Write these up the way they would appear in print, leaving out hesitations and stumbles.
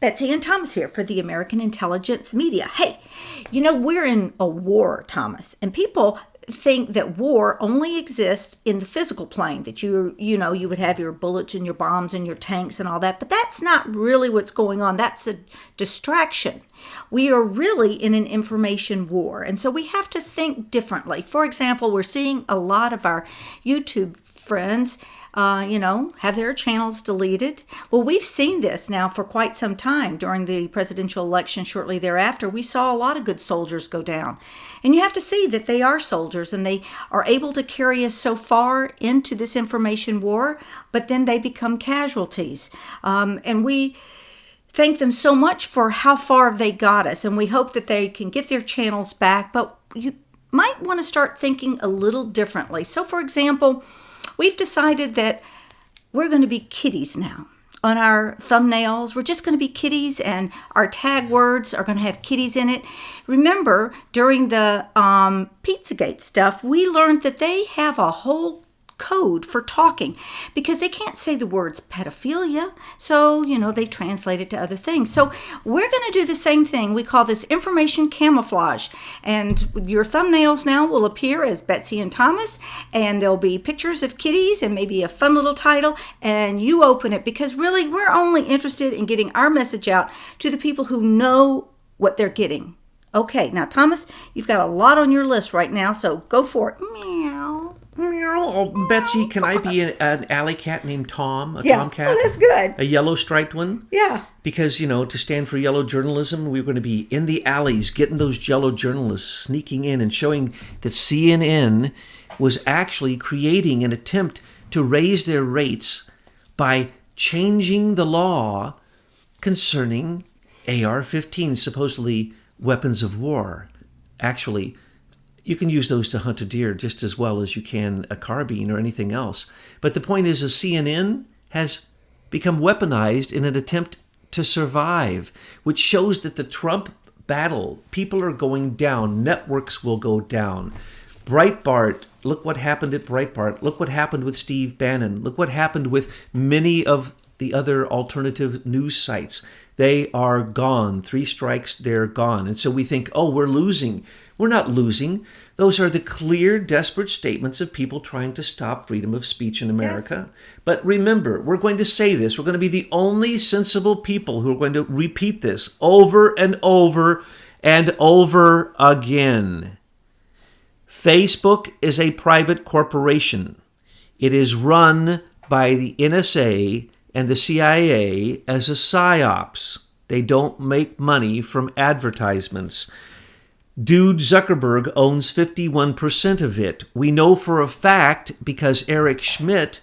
Betsy and Thomas here for the American Intelligence Media. Hey, we're in a war, Thomas, and people think that war only exists in the physical plane, that you would have your bullets and your bombs and your tanks and all that, but that's not really what's going on. That's a distraction. We are really in an information war, and so we have to think differently. For example, we're seeing a lot of our YouTube friends have their channels deleted. Well, we've seen this now for quite some time. During the presidential election shortly thereafter, we saw a lot of good soldiers go down. And you have to see that they are soldiers and they are able to carry us so far into this information war, but then they become casualties. And we thank them so much for how far they got us, and we hope that they can get their channels back, but you might want to start thinking a little differently. So, for example, we've decided that we're going to be kitties now. On our thumbnails, we're just going to be kitties, and our tag words are going to have kitties in it. Remember, during the Pizzagate stuff, we learned that they have a whole code for talking because they can't say the words pedophilia, so they translate it to other things. So we're going to do the same thing. We call this information camouflage, and your thumbnails now will appear as Betsy and Thomas, and there'll be pictures of kitties and maybe a fun little title, and you open it because really we're only interested in getting our message out to the people who know what they're getting. Okay, now Thomas, you've got a lot on your list right now, so go for it. Meow. Oh, Betsy, can I be an alley cat named Tom? A Yeah. tomcat? Oh, that's good. A yellow striped one? Yeah. Because, to stand for yellow journalism, we're going to be in the alleys getting those yellow journalists sneaking in and showing that CNN was actually creating an attempt to raise their rates by changing the law concerning AR-15, supposedly weapons of war. Actually, you can use those to hunt a deer just as well as you can a carbine or anything else. But the point is, CNN has become weaponized in an attempt to survive, which shows that the Trump battle, people are going down, networks will go down. Breitbart, look what happened at Breitbart. Look what happened with Steve Bannon. Look what happened with many of the other alternative news sites. They are gone. 3 strikes, they're gone. And so we think, we're losing. We're not losing. Those are the clear, desperate statements of people trying to stop freedom of speech in America. Yes. But remember, we're going to say this. We're going to be the only sensible people who are going to repeat this over and over and over again. Facebook is a private corporation. It is run by the NSA and the CIA as a psyops. They don't make money from advertisements. Dude Zuckerberg owns 51% of it. We know for a fact because Eric Schmidt,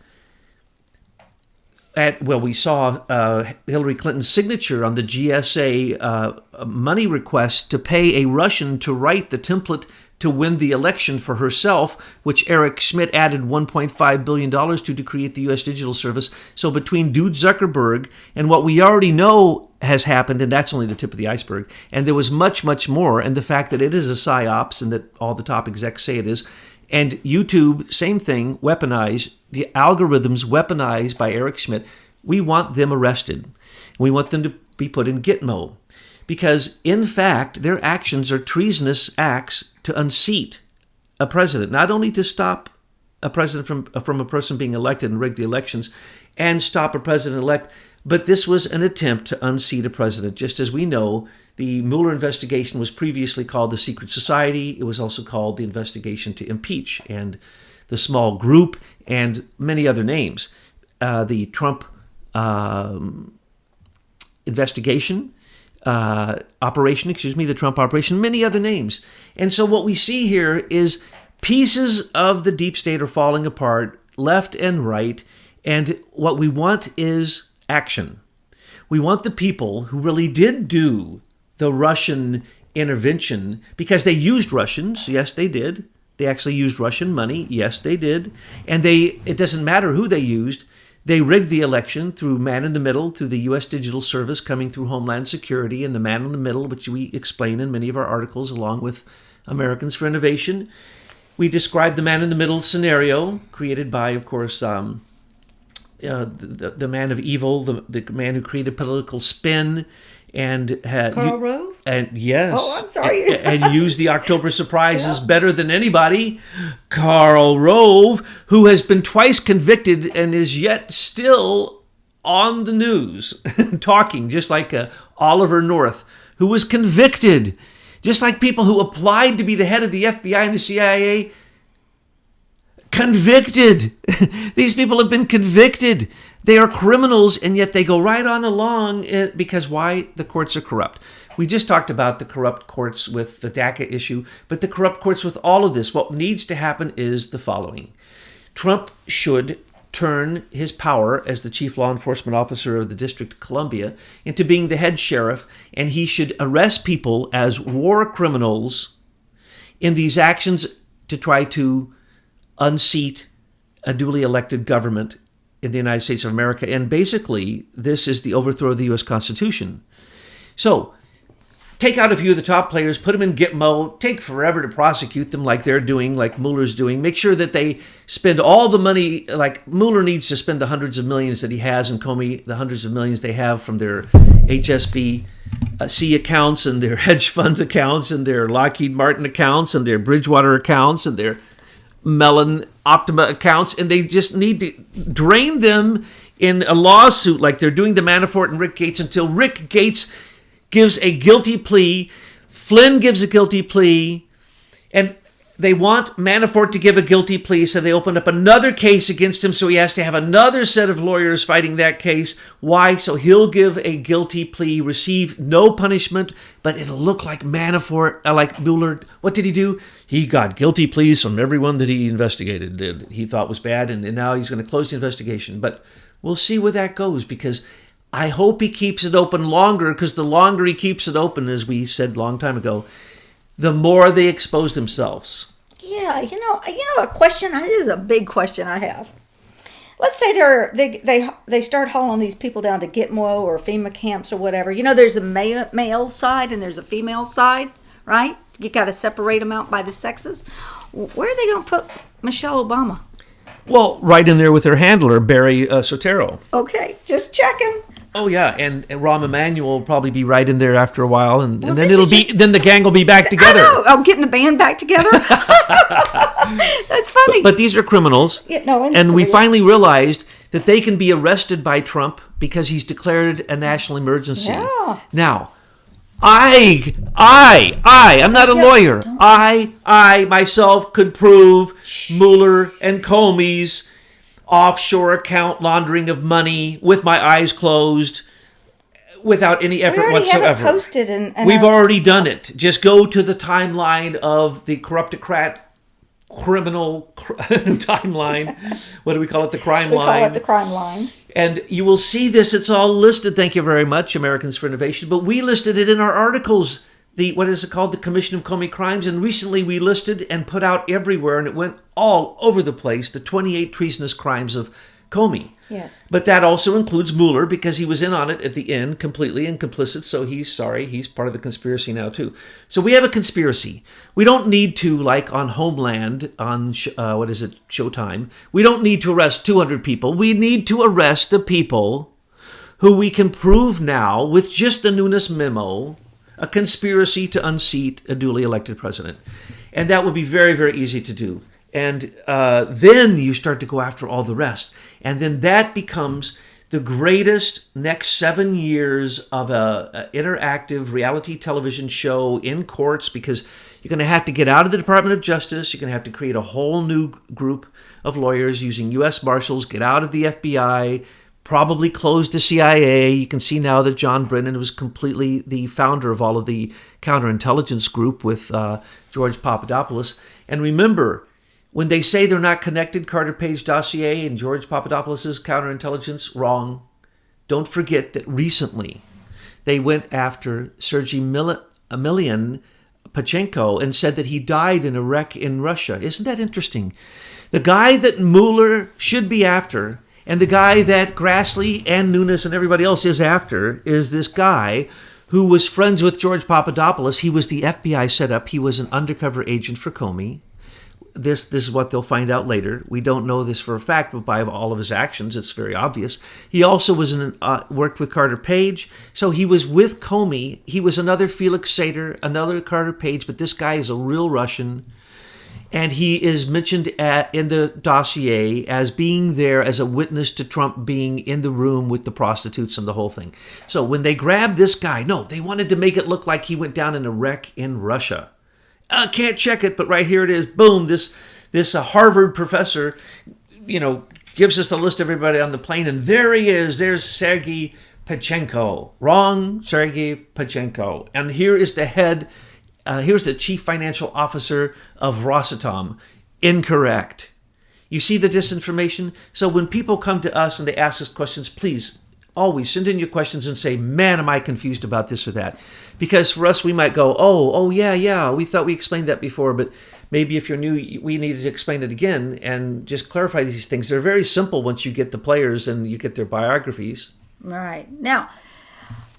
we saw Hillary Clinton's signature on the GSA money request to pay a Russian to write the template to win the election for herself, which Eric Schmidt added $1.5 billion to create the U.S. Digital Service. So between Dude Zuckerberg and what we already know has happened, and that's only the tip of the iceberg, and there was much, much more, and the fact that it is a psyops and that all the top execs say it is, and YouTube, same thing, weaponized, the algorithms weaponized by Eric Schmidt, we want them arrested. We want them to be put in Gitmo. Because, in fact, their actions are treasonous acts to unseat a president, not only to stop a president from a person being elected and rig the elections and stop a president-elect, but this was an attempt to unseat a president. Just as we know, the Mueller investigation was previously called the Secret Society. It was also called the investigation to impeach, and the small group, and many other names. The Trump investigation, the Trump operation, many other names. And so what we see here is pieces of the deep state are falling apart, left and right, and what we want is action. We want the people who really did do the Russian intervention, because they used Russians, yes they did. They actually used Russian money, yes they did. And it doesn't matter who they used. They rigged the election through man in the middle, through the U.S. Digital Service coming through Homeland Security, and the man in the middle, which we explain in many of our articles along with Americans for Innovation. We describe the man in the middle scenario created by, of course, the man of evil, the man who created political spin, and Karl Rove? And yes. Oh, I'm sorry. and used the October surprises better than anybody. Karl Rove, who has been twice convicted and is yet still on the news, talking, just like Oliver North, who was convicted, just like people who applied to be the head of the FBI and the CIA. Convicted. These people have been convicted. They are criminals, and yet they go right on along because why? The courts are corrupt. We just talked about the corrupt courts with the DACA issue, but the corrupt courts with all of this. What needs to happen is the following. Trump should turn his power as the chief law enforcement officer of the District of Columbia into being the head sheriff, and he should arrest people as war criminals in these actions to try to unseat a duly elected government in the United States of America. And basically, this is the overthrow of the U.S. Constitution. So, take out a few of the top players, put them in Gitmo, take forever to prosecute them like they're doing, like Mueller's doing. Make sure that they spend all the money, like Mueller needs to spend the hundreds of millions that he has, and Comey the hundreds of millions they have from their HSBC accounts and their hedge fund accounts and their Lockheed Martin accounts and their Bridgewater accounts and their Mellon Optima accounts, and they just need to drain them in a lawsuit like they're doing to Manafort and Rick Gates until Rick Gates gives a guilty plea, Flynn gives a guilty plea, and they want Manafort to give a guilty plea, so they open up another case against him, so he has to have another set of lawyers fighting that case. Why? So he'll give a guilty plea, receive no punishment, but it'll look like Manafort, like Mueller. What did he do? He got guilty pleas from everyone that he investigated, that he thought was bad, and now he's going to close the investigation. But we'll see where that goes, because I hope he keeps it open longer, because the longer he keeps it open, as we said a long time ago, the more they expose themselves. Yeah, a question. This is a big question I have. Let's say they start hauling these people down to Gitmo or FEMA camps or whatever. There's a male side and there's a female side, right? You got to separate them out by the sexes. Where are they going to put Michelle Obama? Well, right in there with her handler, Barry Soetoro. Okay, just checking. Oh yeah, and Rahm Emanuel will probably be right in there after a while, and then then the gang will be back together. I know. I'm getting the band back together. That's funny. But these are criminals. Yeah, no, and we finally realized that they can be arrested by Trump because he's declared a national emergency. Yeah. Now, I'm not a lawyer. I myself could prove Mueller and Comey's offshore account laundering of money with my eyes closed without any effort whatsoever. Have it posted We've already done it. Just go to the timeline of the corruptocrat criminal timeline. What do we call it? The crime line. We call it the crime line. And you will see this. It's all listed. Thank you very much, Americans for Innovation. But we listed it in our articles. What is it called? The Commission of Comey Crimes. And recently we listed and put out everywhere, and it went all over the place, the 28 treasonous crimes of Comey. Yes. But that also includes Mueller, because he was in on it at the end completely and complicit. So he's sorry. He's part of the conspiracy now too. So we have a conspiracy. We don't need to, like on Homeland, on Showtime, we don't need to arrest 200 people. We need to arrest the people who we can prove now with just the Nunes memo, a conspiracy to unseat a duly elected president. And that would be very, very easy to do. And then you start to go after all the rest. And then that becomes the greatest next 7 years of a interactive reality television show in courts, because you're going to have to get out of the Department of Justice. You're going to have to create a whole new group of lawyers using U.S. Marshals, get out of the FBI, probably close the CIA. You can see now that John Brennan was completely the founder of all of the counterintelligence group with George Papadopoulos. And remember, when they say they're not connected, Carter Page dossier and George Papadopoulos' counterintelligence, wrong. Don't forget that recently they went after Sergei Emelian Pachenko and said that he died in a wreck in Russia. Isn't that interesting? The guy that Mueller should be after, and the guy that Grassley and Nunes and everybody else is after, is this guy who was friends with George Papadopoulos. He was the FBI setup. He was an undercover agent for Comey. this is what they'll find out later. We don't know this for a fact, but by all of his actions, it's very obvious. He also was worked with Carter Page, so he was with Comey. He was another Felix Sater, another Carter Page, but this guy is a real Russian, and he is mentioned in the dossier as being there as a witness to Trump being in the room with the prostitutes and the whole thing. So when they grabbed this guy, no, they wanted to make it look like he went down in a wreck in Russia. Can't check it, but right here it is. Boom! This Harvard professor, gives us the list of everybody on the plane, and there he is. There's Sergei Pachenko. Wrong, Sergei Pachenko. And here is the head. Here's the chief financial officer of Rosatom. Incorrect. You see the disinformation? So when people come to us and they ask us questions, please always send in your questions and say, man, am I confused about this or that? Because for us, we might go, oh, yeah, we thought we explained that before, but maybe if you're new, we needed to explain it again and just clarify these things. They're very simple once you get the players and you get their biographies. All right. Now,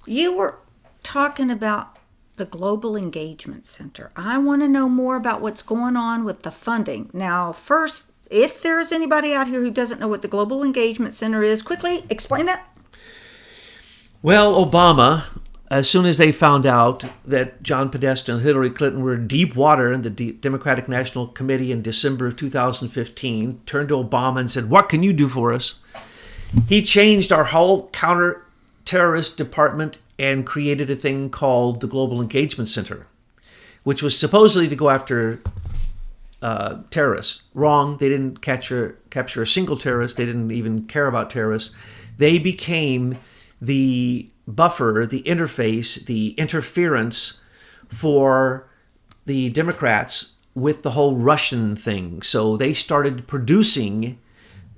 you were talking about the Global Engagement Center. I want to know more about what's going on with the funding. Now, first, if there's anybody out here who doesn't know what the Global Engagement Center is, quickly explain that. Well, Obama, as soon as they found out that John Podesta and Hillary Clinton were in deep water in the Democratic National Committee in December of 2015, turned to Obama and said, what can you do for us? He changed our whole counter-terrorist department and created a thing called the Global Engagement Center, which was supposedly to go after terrorists. Wrong. They didn't capture a single terrorist. They didn't even care about terrorists. They became the buffer, the interface, the interference for the Democrats with the whole Russian thing. So they started producing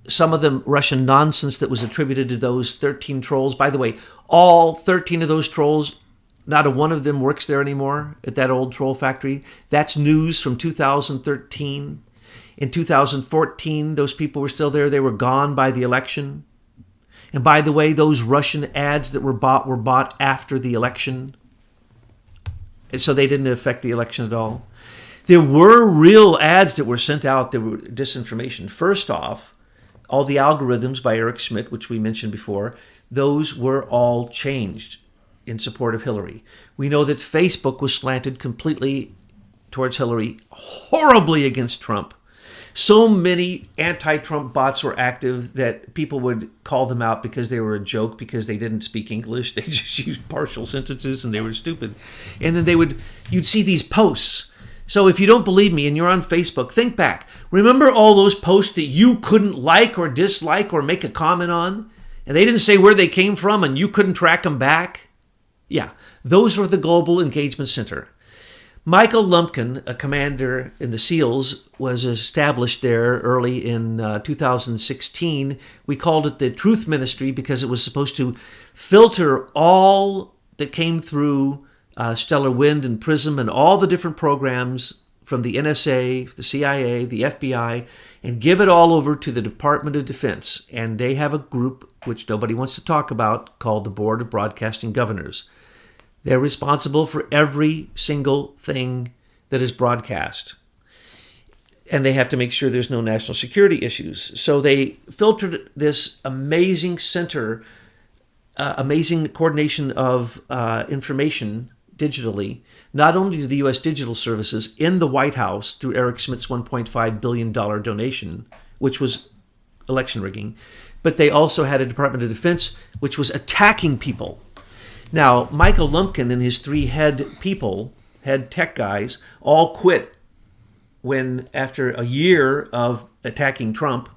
some of the Russian nonsense that was attributed to those 13 trolls. By the way, all 13 of those trolls, not a one of them works there anymore at that old troll factory. That's news from 2013. In 2014, those people were still there. They were gone by the election. And by the way, those Russian ads that were bought after the election. And so they didn't affect the election at all. There were real ads that were sent out that were disinformation. First off, all the algorithms by Eric Schmidt, which we mentioned before, those were all changed in support of Hillary. We know that Facebook was slanted completely towards Hillary, horribly against Trump. So many anti-Trump bots were active that people would call them out because they were a joke, because they didn't speak English. They just used partial sentences and they were stupid. And then you'd see these posts. So if you don't believe me and you're on Facebook, think back. Remember all those posts that you couldn't like or dislike or make a comment on? And they didn't say where they came from and you couldn't track them back? Yeah, those were the Global Engagement Center. Michael Lumpkin, a commander in the SEALs, was established there early in 2016. We called it the Truth Ministry because it was supposed to filter all that came through Stellar Wind and PRISM and all the different programs from the NSA, the CIA, the FBI, and give it all over to the Department of Defense. And they have a group, which nobody wants to talk about, called the Board of Broadcasting Governors. They're responsible for every single thing that is broadcast. And they have to make sure there's no national security issues. So they filtered this amazing center, amazing coordination of information digitally, not only to the U.S. digital services in the White House through Eric Schmidt's $1.5 billion donation, which was election rigging, but they also had a Department of Defense which was attacking people. Now, Michael Lumpkin and his three head tech guys, all quit when, after a year of attacking Trump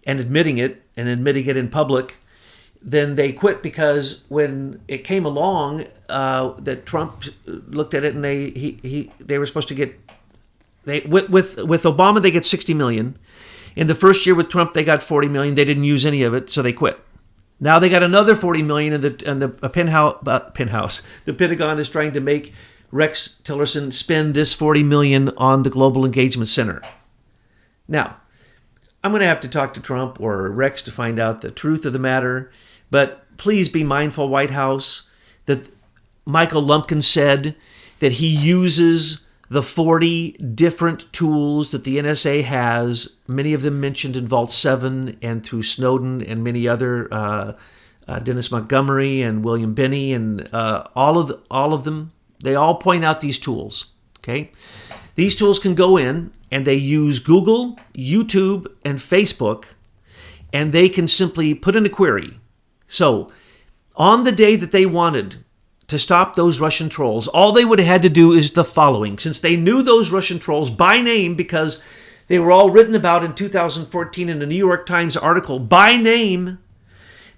and admitting it in public, then they quit because when it came along that Trump looked at it and they were supposed to get, with Obama they get $60 million. In the first year with Trump they got $40 million. They didn't use any of it, so they quit. Now they got another $40 million, and the penthouse. The Pentagon is trying to make Rex Tillerson spend this $40 million on the Global Engagement Center. Now, I'm going to have to talk to Trump or Rex to find out the truth of the matter, but please be mindful, White House, that Michael Lumpkin said that he uses the 40 different tools that the NSA has, many of them mentioned in Vault 7 and through Snowden and many other, Dennis Montgomery and William Binney and all of them, they all point out these tools. Okay, these tools can go in and they use Google, YouTube, and Facebook, and they can simply put in a query. So, on the day that they wanted to stop those Russian trolls, all they would have had to do is the following. Since they knew those Russian trolls by name because they were all written about in 2014 in a New York Times article, by name,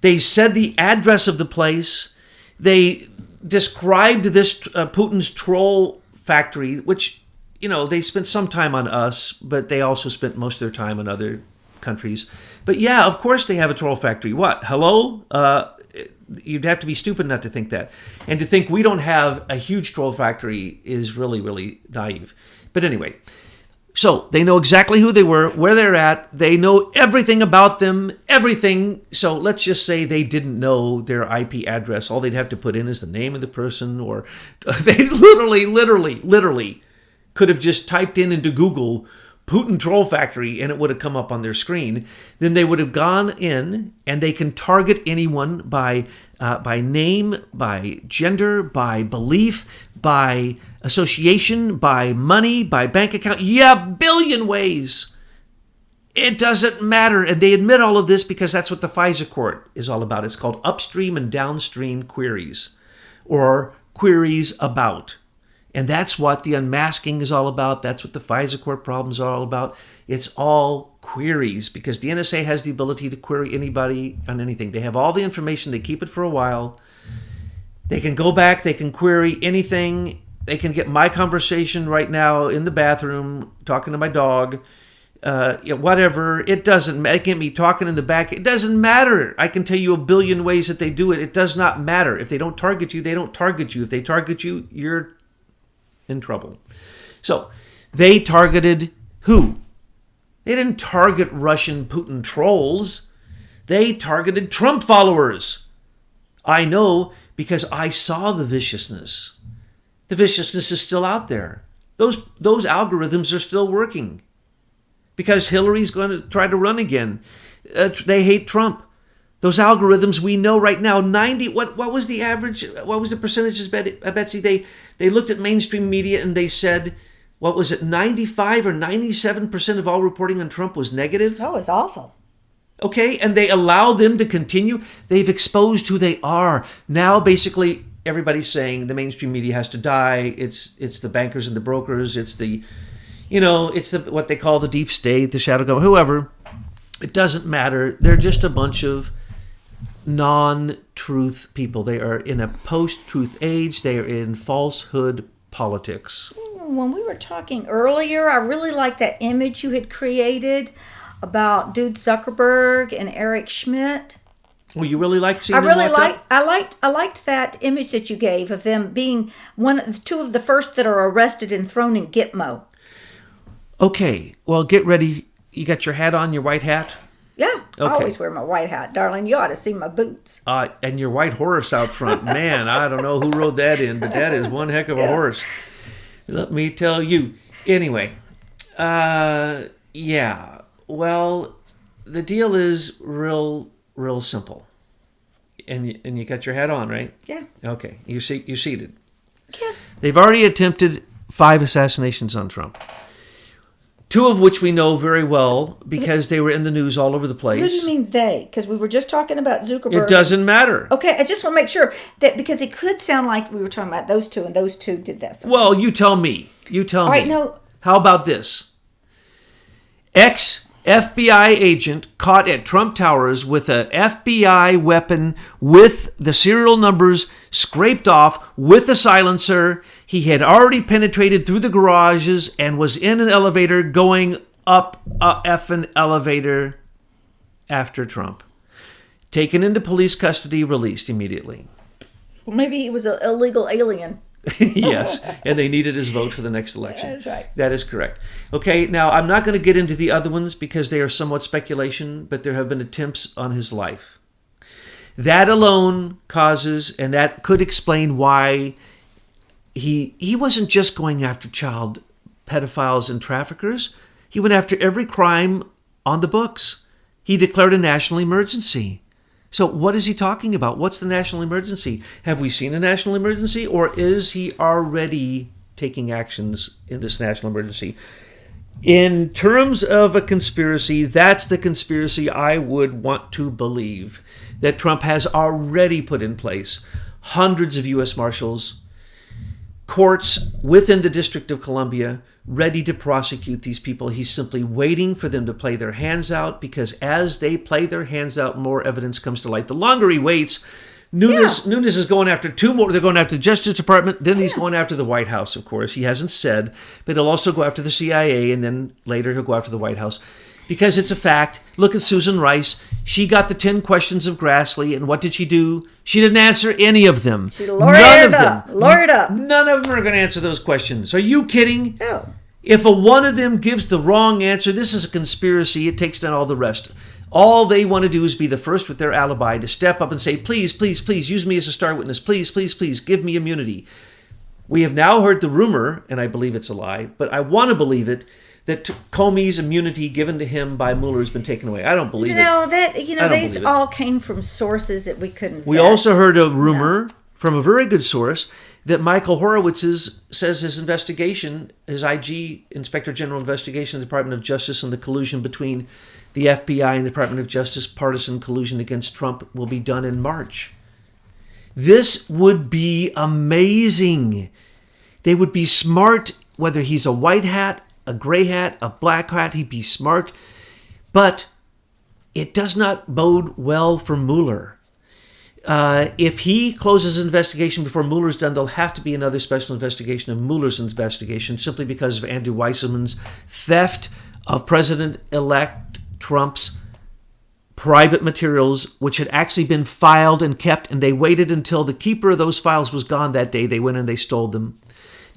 they said the address of the place, they described this Putin's troll factory, which, they spent some time on us, but they also spent most of their time on other countries. But yeah, of course they have a troll factory. What? Hello? You'd have to be stupid not to think that. And to think we don't have a huge troll factory is really, really naive. But anyway, so they know exactly who they were, where they're at. They know everything about them, everything. So let's just say they didn't know their IP address. All they'd have to put in is the name of the person, or they literally could have just typed into Google Putin Troll Factory, and it would have come up on their screen. Then they would have gone in, and they can target anyone by name, by gender, by belief, by association, by money, by bank account. Yeah, billion ways. It doesn't matter. And they admit all of this because that's what the FISA court is all about. It's called upstream and downstream queries, or queries about. And that's what the unmasking is all about. That's what the FISA court problems are all about. It's all queries because the NSA has the ability to query anybody on anything. They have all the information. They keep it for a while. They can go back. They can query anything. They can get my conversation right now in the bathroom, talking to my dog, whatever. It doesn't matter. They can be talking in the back. It doesn't matter. I can tell you a billion ways that they do it. It does not matter. If they don't target you, they don't target you. If they target you, you're in trouble. So they targeted who? They didn't target Russian Putin trolls. They targeted Trump followers. I know because I saw the viciousness. The viciousness is still out there. Those algorithms are still working because Hillary's going to try to run again. They hate Trump. Those algorithms, we know right now, what was the average, what was the percentages, Betsy? They looked at mainstream media and they said, what was it, 95 or 97% of all reporting on Trump was negative? Oh, it's awful. Okay, and they allow them to continue. They've exposed who they are. Now, basically, everybody's saying the mainstream media has to die. It's the bankers and the brokers. It's what they call the deep state, the shadow government, whoever. It doesn't matter. They're just a bunch of non-truth people. They are in a post-truth age. They are in falsehood politics. When we were talking earlier, I really liked that image you had created about Dude Zuckerberg and Eric Schmidt. Well, you really liked seeing them locked up? I liked that image that you gave of them being two of the first that are arrested and thrown in Gitmo. Okay, well, get ready. You got your hat on, your white hat? Yeah, okay. I always wear my white hat. Darling, you ought to see my boots. And your white horse out front. Man, I don't know who rode that in, but that is one heck of a horse. Let me tell you. Anyway, yeah. Well, the deal is real simple. And you got your hat on, right? Yeah. Okay, you're seated. Yes. They've already attempted 5 assassinations on Trump. 2 of which we know very well because they were in the news all over the place. What do you mean they? Because we were just talking about Zuckerberg. It doesn't matter. Okay, I just want to make sure that because it could sound like we were talking about those 2 and those 2 did this. Okay. Well, you tell me. All right, no. How about this? Ex-FBI agent caught at Trump Towers with a FBI weapon with the serial numbers scraped off with a silencer. He had already penetrated through the garages and was in an elevator going up a effing elevator after Trump. Taken into police custody, released immediately. Well, maybe he was an illegal alien. Yes, and they needed his vote for the next election. That's right. That is correct. Okay, now I'm not going to get into the other ones because they are somewhat speculation, but there have been attempts on his life. That alone causes, and that could explain why he wasn't just going after child pedophiles and traffickers. He went after every crime on the books. He declared a national emergency. So what is he talking about? What's the national emergency? Have we seen a national emergency, or is he already taking actions in this national emergency? In terms of a conspiracy, that's the conspiracy I would want to believe, that Trump has already put in place hundreds of U.S. Marshals, courts within the District of Columbia, ready to prosecute these people. He's simply waiting for them to play their hands out, because as they play their hands out, more evidence comes to light. The longer he waits, Nunes is going after two more. They're going after the Justice Department. Then he's going after the White House, of course. He hasn't said, but he'll also go after the CIA, and then later he'll go after the White House. Because it's a fact. Look at Susan Rice. She got the 10 questions of Grassley, and what did she do? She didn't answer any of them. She lawyered up. None of them are going to answer those questions. Are you kidding? No. If one of them gives the wrong answer, this is a conspiracy. It takes down all the rest. All they want to do is be the first with their alibi to step up and say, please, please, please, use me as a star witness. Please, please, please, give me immunity. We have now heard the rumor, and I believe it's a lie, but I want to believe it, that Comey's immunity given to him by Mueller has been taken away. I don't believe it. These all came from sources that we couldn't We also heard a rumor from a very good source that Michael Horowitz says his investigation, his IG, Inspector General investigation of the Department of Justice and the collusion between the FBI and the Department of Justice, partisan collusion against Trump, will be done in March. This would be amazing. They would be smart, whether he's a white hat, a gray hat, a black hat, he'd be smart. But it does not bode well for Mueller. If he closes an investigation before Mueller's done, there'll have to be another special investigation of Mueller's investigation, simply because of Andrew Weissman's theft of President-elect Trump's private materials, which had actually been filed and kept, and they waited until the keeper of those files was gone that day. They went and they stole them.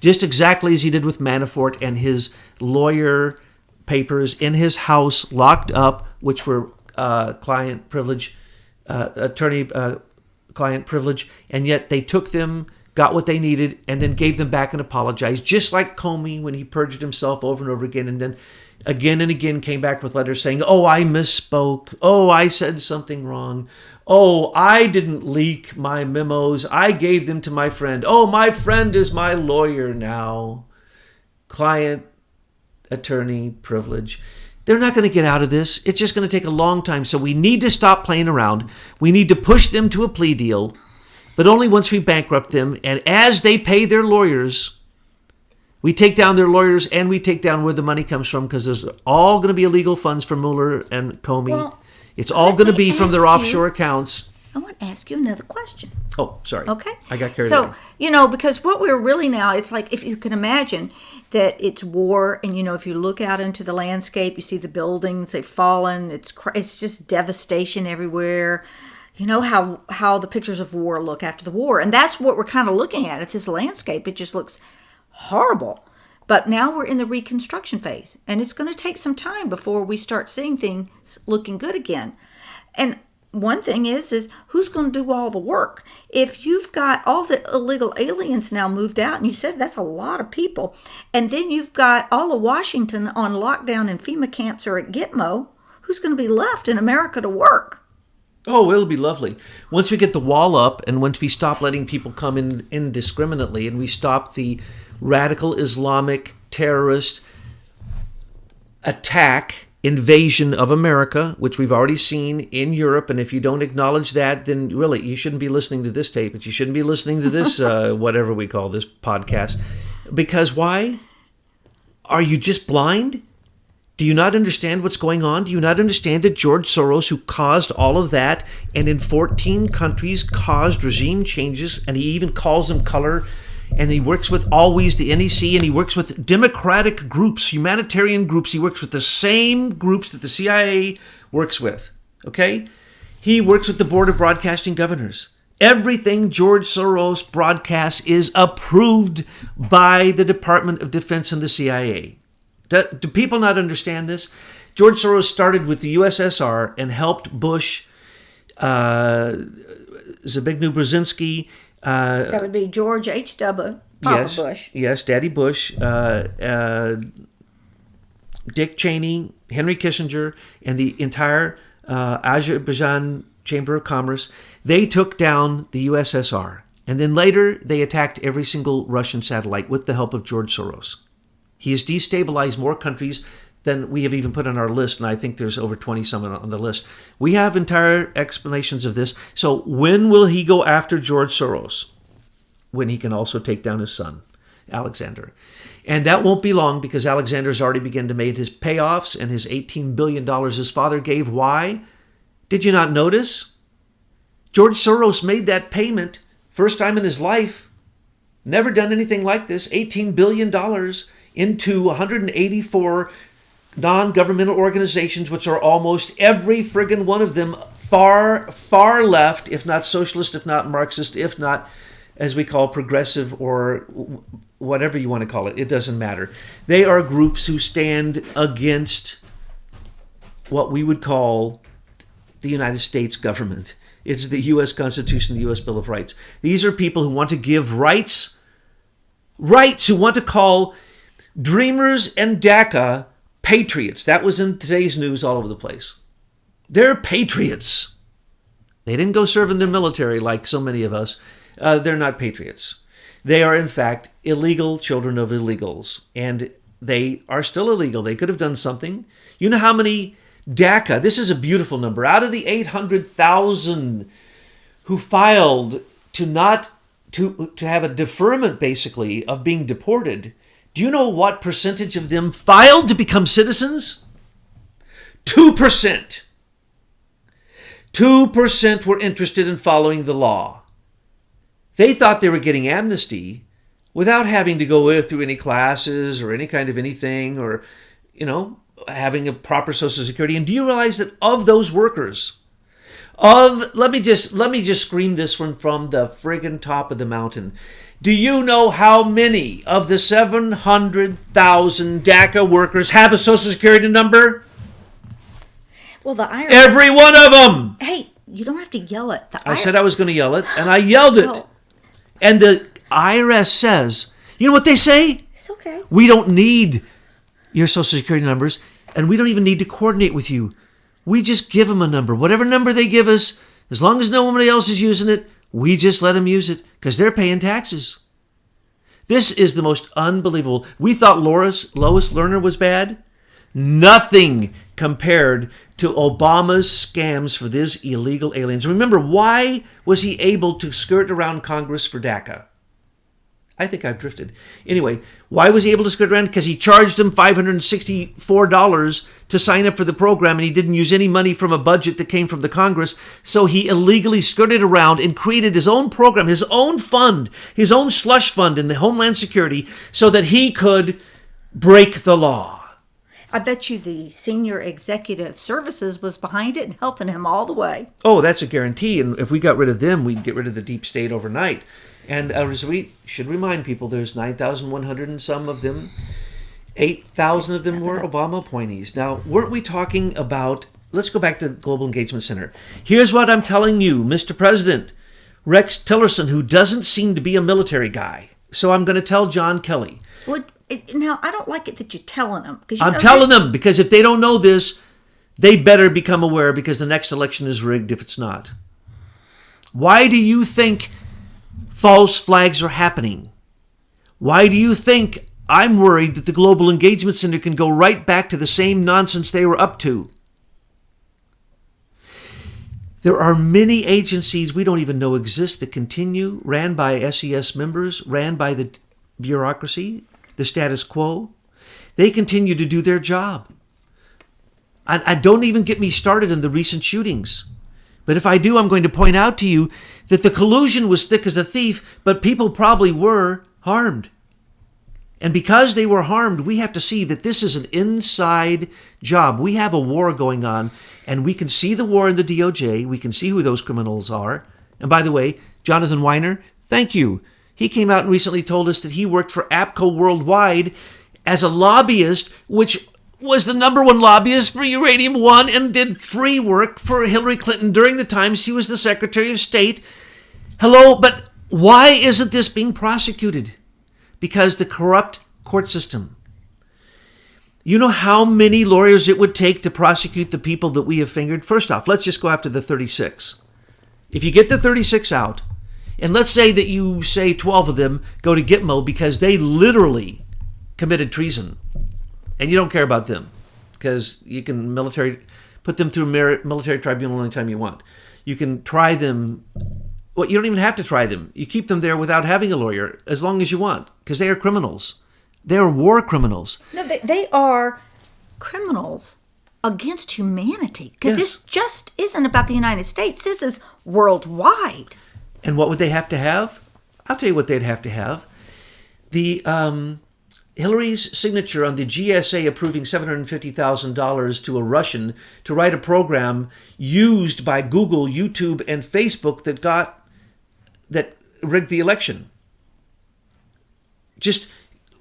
Just exactly as he did with Manafort and his lawyer papers in his house, locked up, which were client privilege, attorney-client privilege, and yet they took them, got what they needed, and then gave them back and apologized, just like Comey when he perjured himself over and over again, and then again and again came back with letters saying, oh, I misspoke. Oh, I said something wrong. Oh, I didn't leak my memos. I gave them to my friend. Oh, my friend is my lawyer now. Client, attorney, privilege. They're not going to get out of this. It's just going to take a long time. So we need to stop playing around. We need to push them to a plea deal, but only once we bankrupt them. And as they pay their lawyers, we take down their lawyers and we take down where the money comes from, because there's all going to be illegal funds from Mueller and Comey. Well, it's all going to be from their offshore accounts. I want to ask you another question. Oh, sorry. Okay. I got carried away. So, because what we're really now, it's like, if you can imagine that it's war, and, if you look out into the landscape, you see the buildings, they've fallen, it's just devastation everywhere. You know how the pictures of war look after the war. And that's what we're kind of looking at this landscape. It just looks horrible. But now we're in the reconstruction phase, and it's going to take some time before we start seeing things looking good again. And one thing is who's going to do all the work? If you've got all the illegal aliens now moved out, and you said that's a lot of people, and then you've got all of Washington on lockdown in FEMA camps or at Gitmo, who's going to be left in America to work? Oh, it'll be lovely. Once we get the wall up, and once we stop letting people come in indiscriminately, and we stop the radical Islamic terrorist attack, invasion of America, which we've already seen in Europe. And if you don't acknowledge that, then really you shouldn't be listening to this tape. But you shouldn't be listening to this, whatever we call this podcast. Because why? Are you just blind? Do you not understand what's going on? Do you not understand that George Soros, who caused all of that, and in 14 countries caused regime changes, and he even calls them color, and he works with always the NEC, and he works with democratic groups, humanitarian groups. He works with the same groups that the CIA works with, okay? He works with the Board of Broadcasting Governors. Everything George Soros broadcasts is approved by the Department of Defense and the CIA. Do people not understand this? George Soros started with the USSR and helped Bush, Zbigniew Brzezinski. That would be George H.W. Papa Bush. Yes, Daddy Bush, Dick Cheney, Henry Kissinger, and the entire Azerbaijan Chamber of Commerce, they took down the USSR. And then later, they attacked every single Russian satellite with the help of George Soros. He has destabilized more countries than we have even put on our list, and I think there's over 20 some on the list. We have entire explanations of this. So when will he go after George Soros? When he can also take down his son, Alexander. And that won't be long, because Alexander's already begun to make his payoffs and his $18 billion his father gave. Why? Did you not notice? George Soros made that payment, first time in his life. Never done anything like this. $18 billion into 184 non-governmental organizations, which are almost every friggin' one of them far, far left, if not socialist, if not Marxist, if not, as we call, progressive, or whatever you want to call it. It doesn't matter. They are groups who stand against what we would call the United States government. It's the U.S. Constitution, the U.S. Bill of Rights. These are people who want to give rights, who want to call Dreamers and DACA patriots. That was in today's news all over the place. They're patriots. They didn't go serve in the military like so many of us. They're not patriots. They are, in fact, illegal children of illegals. And they are still illegal. They could have done something. You know how many DACA, this is a beautiful number, out of the 800,000 who filed to have a deferment, basically, of being deported, do you know what percentage of them filed to become citizens? 2%. 2% were interested in following the law. They thought they were getting amnesty without having to go through any classes or any kind of anything, or, having a proper Social Security. And do you realize that of those workers, let me just scream this one from the friggin' top of the mountain. Do you know how many of the 700,000 DACA workers have a Social Security number? Well, the IRS... Every one of them! Hey, you don't have to yell it. I said I was going to yell it, and I yelled it. Oh. And the IRS says, you know what they say? It's okay. We don't need your Social Security numbers, and we don't even need to coordinate with you. We just give them a number. Whatever number they give us, as long as nobody else is using it, we just let them use it, because they're paying taxes. This is the most unbelievable. We thought Lois Lerner was bad. Nothing compared to Obama's scams for these illegal aliens. Remember, why was he able to skirt around Congress for DACA? I think I've drifted. Anyway, why was he able to skirt around? Because he charged them $564 to sign up for the program, and he didn't use any money from a budget that came from the Congress. So he illegally skirted around and created his own program, his own fund, his own slush fund in the Homeland Security, so that he could break the law. I bet you the senior executive services was behind it and helping him all the way. Oh, that's a guarantee. And if we got rid of them, we'd get rid of the deep state overnight. And as we should remind people, there's 9,100 and some of them. 8,000 of them were Obama appointees. Now, weren't we talking about... Let's go back to the Global Engagement Center. Here's what I'm telling you, Mr. President. Rex Tillerson, who doesn't seem to be a military guy. So I'm going to tell John Kelly. Now, I don't like it that you're telling them. I'm telling them, because if they don't know this, they better become aware, because the next election is rigged if it's not. Why do you think false flags are happening? Why do you think I'm worried that the Global Engagement Center can go right back to the same nonsense they were up to? There are many agencies we don't even know exist that continue, ran by SES members, ran by the bureaucracy, the status quo. They continue to do their job. I don't even get me started in the recent shootings. But if I do, I'm going to point out to you that the collusion was thick as a thief, but people probably were harmed. And because they were harmed, we have to see that this is an inside job. We have a war going on, and we can see the war in the DOJ. We can see who those criminals are. And by the way, Jonathan Weiner, thank you. He came out and recently told us that he worked for APCO Worldwide as a lobbyist, which was the number one lobbyist for Uranium One, and did free work for Hillary Clinton during the time she was the Secretary of State. Hello, but why isn't this being prosecuted? because the corrupt court system. You know how many lawyers it would take to prosecute the people that we have fingered? First off, let's just go after the 36. If you get the 36 out, and let's say that you say 12 of them go to Gitmo because they literally committed treason, and you don't care about them because you can put them through military tribunal anytime you want. You can try them. Well, you don't even have to try them. You keep them there without having a lawyer as long as you want because they are criminals. They are war criminals. No, they are criminals against humanity because this just isn't about the United States. This is worldwide. And what would they have to have? I'll tell you what they'd have to have. The Hillary's signature on the GSA approving $750,000 to a Russian to write a program used by Google, YouTube, and Facebook that rigged the election.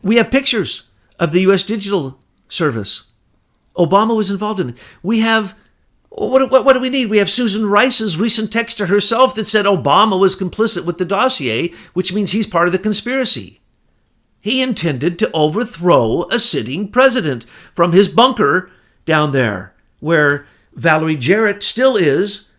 We have pictures of the U.S. Digital Service. Obama was involved in it. We have, what do we need? We have Susan Rice's recent text to herself that said Obama was complicit with the dossier, which means he's part of the conspiracy. He intended to overthrow a sitting president from his bunker down there, where Valerie Jarrett still is.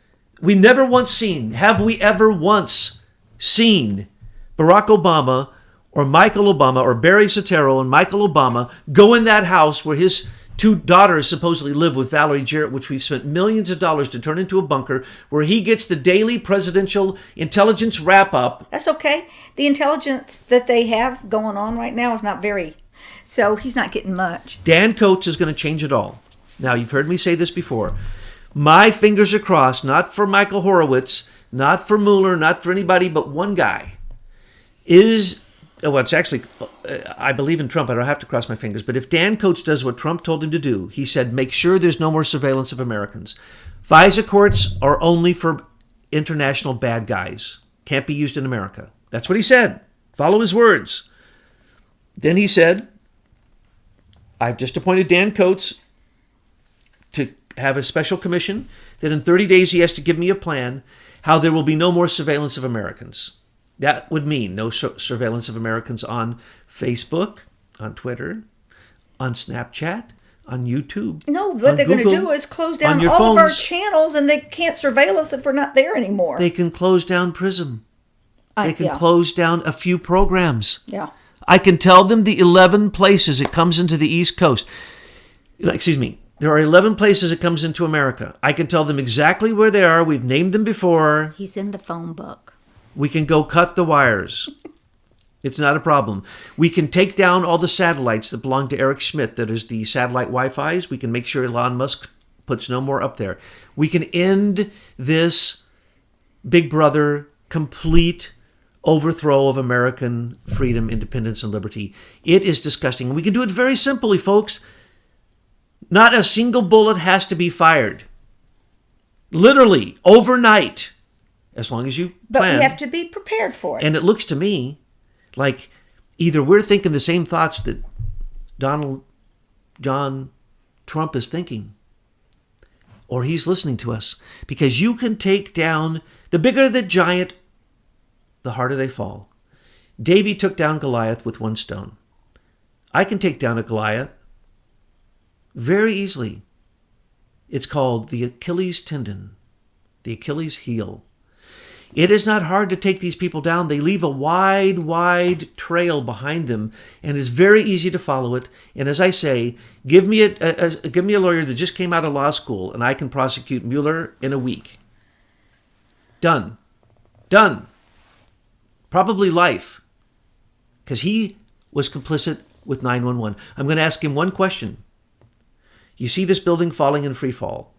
We never once seen, have we ever once seen Barack Obama or Michael Obama or Barry Soetoro and Michael Obama go in that house where his two daughters supposedly live with Valerie Jarrett, which we've spent millions of dollars to turn into a bunker, where he gets the daily presidential intelligence wrap-up. That's okay. The intelligence that they have going on right now is not very, so he's not getting much. Dan Coates is going to change it all. Now, you've heard me say this before. My fingers are crossed, not for Michael Horowitz, not for Mueller, not for anybody but one guy, I believe in Trump. I don't have to cross my fingers. But if Dan Coates does what Trump told him to do, he said, make sure there's no more surveillance of Americans. FISA courts are only for international bad guys. Can't be used in America. That's what he said. Follow his words. Then he said, I've just appointed Dan Coates to have a special commission that in 30 days he has to give me a plan how there will be no more surveillance of Americans. That would mean no surveillance of Americans on Facebook, on Twitter, on Snapchat, on YouTube. No, what they're going to do is close down all of our channels, and they can't surveil us if we're not there anymore. They can close down Prism. They can close down a few programs. Yeah. I can tell them the 11 places it comes into the East Coast. Excuse me. There are 11 places it comes into America. I can tell them exactly where they are. We've named them before. He's in the phone book. We can go cut the wires. It's not a problem. We can take down all the satellites that belong to Eric Schmidt, that is the satellite Wi-Fi's. We can make sure Elon Musk puts no more up there. We can end this Big Brother complete overthrow of American freedom, independence, and liberty. It is disgusting. We can do it very simply, folks. Not a single bullet has to be fired. Literally, overnight. As long as you plan. But we have to be prepared for it. And it looks to me like either we're thinking the same thoughts that John Trump is thinking, or he's listening to us. Because you can take down, the bigger the giant, the harder they fall. Davy took down Goliath with one stone. I can take down a Goliath very easily. It's called the Achilles tendon, the Achilles heel. It is not hard to take these people down. They leave a wide, wide trail behind them, and it's very easy to follow it. And as I say, give me a lawyer that just came out of law school, and I can prosecute Mueller in a week. Done. Probably life, because he was complicit with 911. I'm going to ask him one question. You see this building falling in free fall.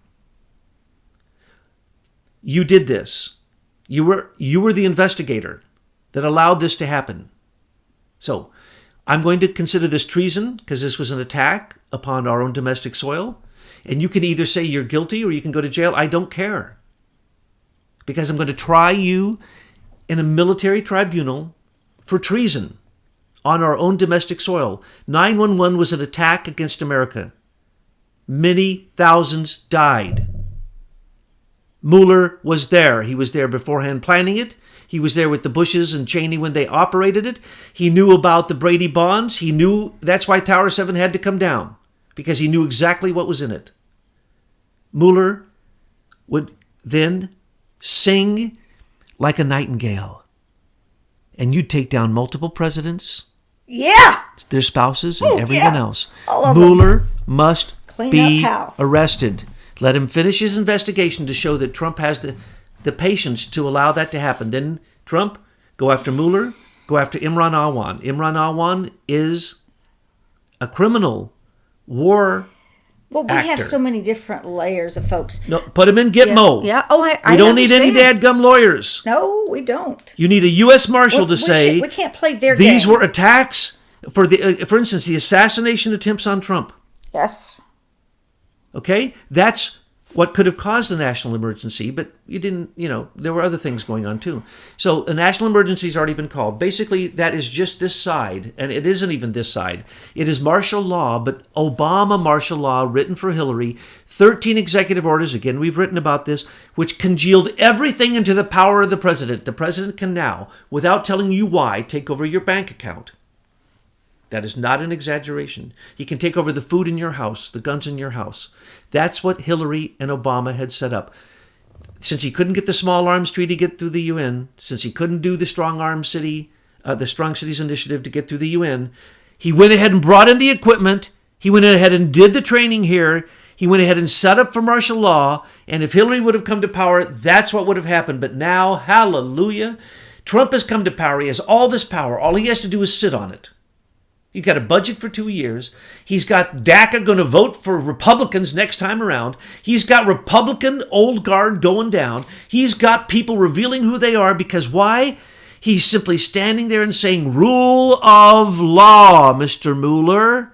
You did this. You were the investigator that allowed this to happen. So I'm going to consider this treason because this was an attack upon our own domestic soil. And you can either say you're guilty or you can go to jail. I don't care. Because I'm going to try you in a military tribunal for treason on our own domestic soil. 911 was an attack against America. Many thousands died. Mueller was there. He was there beforehand planning it. He was there with the Bushes and Cheney when they operated it. He knew about the Brady bonds. He knew that's why Tower 7 had to come down, because he knew exactly what was in it. Mueller would then sing like a nightingale, and you'd take down multiple presidents, Yeah. their spouses, and everyone else. All of Mueller must Clean be up house. arrested. Let him finish his investigation to show that Trump has the patience to allow that to happen. Then Trump, go after Mueller, go after Imran Awan. Imran Awan is a criminal, war Well, we have actor. so many different layers of folks. No, put him in Gitmo. Yeah. Oh, I We don't need any understand. dadgum lawyers. No, we don't. You need a U.S. Marshal to say we can't play their these game. were attacks for for instance, the assassination attempts on Trump. Yes. Okay, that's what could have caused the national emergency, but you didn't. There were other things going on too. So a national emergency has already been called. Basically, that is just this side, and it isn't even this side. It is martial law, but Obama martial law written for Hillary. 13 executive orders. Again, we've written about this, which congealed everything into the power of the president. The president can now, without telling you why, take over your bank account. That is not an exaggeration. He can take over the food in your house, the guns in your house. That's what Hillary and Obama had set up. Since he couldn't get the Small Arms Treaty to get through the UN, since he couldn't do the Strong Cities Initiative to get through the UN, he went ahead and brought in the equipment. He went ahead and did the training here. He went ahead and set up for martial law. And if Hillary would have come to power, that's what would have happened. But now, hallelujah, Trump has come to power. He has all this power. All he has to do is sit on it. He's got a budget for 2 years. He's got DACA going to vote for Republicans next time around. He's got Republican old guard going down. He's got people revealing who they are because why? He's simply standing there and saying, rule of law, Mr. Mueller.